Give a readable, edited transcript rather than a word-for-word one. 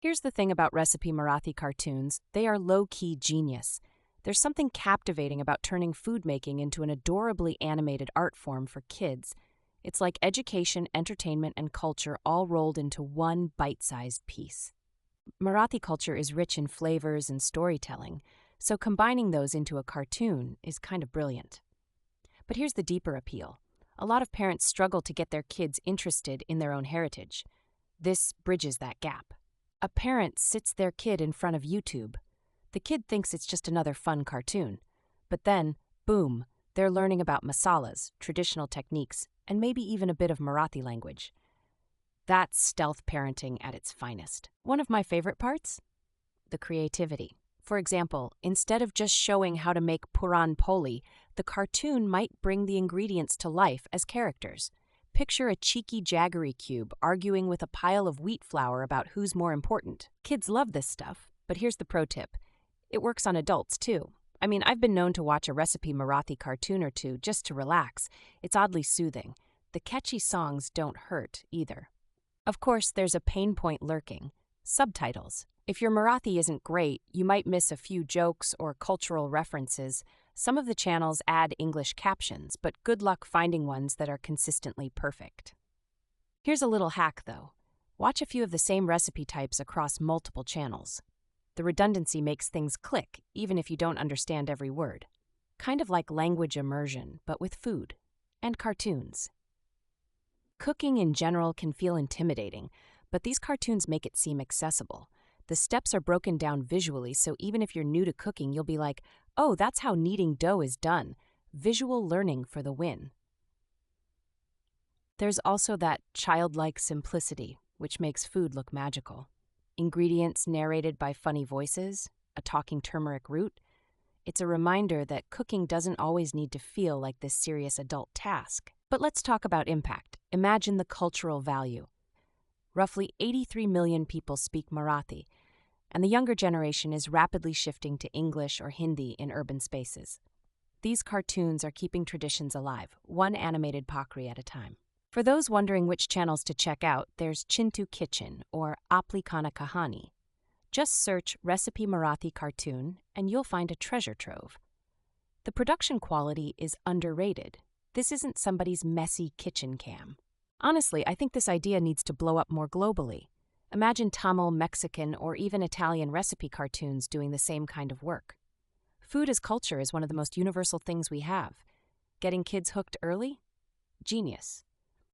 Here's the thing about recipe Marathi cartoons, they are low-key genius. There's something captivating about turning food making into an adorably animated art form for kids. It's like education, entertainment, and culture all rolled into one bite-sized piece. Marathi culture is rich in flavors and storytelling, so combining those into a cartoon is kind of brilliant. But here's the deeper appeal. A lot of parents struggle to get their kids interested in their own heritage. This bridges that gap. A parent sits their kid in front of YouTube. The kid thinks it's just another fun cartoon. But then, boom, they're learning about masalas, traditional techniques, and maybe even a bit of Marathi language. That's stealth parenting at its finest. One of my favorite parts? The creativity. For example, instead of just showing how to make puran poli, the cartoon might bring the ingredients to life as characters. Picture a cheeky jaggery cube arguing with a pile of wheat flour about who's more important. Kids love this stuff, but here's the pro tip. It works on adults, too. I mean, I've been known to watch a recipe Marathi cartoon or two just to relax. It's oddly soothing. The catchy songs don't hurt, either. Of course, there's a pain point lurking. Subtitles. If your Marathi isn't great, you might miss a few jokes or cultural references. Some of the channels add English captions, but good luck finding ones that are consistently perfect. Here's a little hack, though. Watch a few of the same recipe types across multiple channels. The redundancy makes things click, even if you don't understand every word. Kind of like language immersion, but with food and cartoons. Cooking in general can feel intimidating, but these cartoons make it seem accessible. The steps are broken down visually, so even if you're new to cooking, you'll be like, oh, that's how kneading dough is done. Visual learning for the win. There's also that childlike simplicity, which makes food look magical. Ingredients narrated by funny voices, a talking turmeric root. It's a reminder that cooking doesn't always need to feel like this serious adult task. But let's talk about impact. Imagine the cultural value. Roughly 83 million people speak Marathi, and the younger generation is rapidly shifting to English or Hindi in urban spaces. These cartoons are keeping traditions alive, one animated pakri at a time. For those wondering which channels to check out, there's Chintu Kitchen or Aapli Khana Kahani. Just search Recipe Marathi Cartoon and you'll find a treasure trove. The production quality is underrated. This isn't somebody's messy kitchen cam. Honestly, I think this idea needs to blow up more globally. Imagine Tamil, Mexican, or even Italian recipe cartoons doing the same kind of work. Food as culture is one of the most universal things we have. Getting kids hooked early? Genius.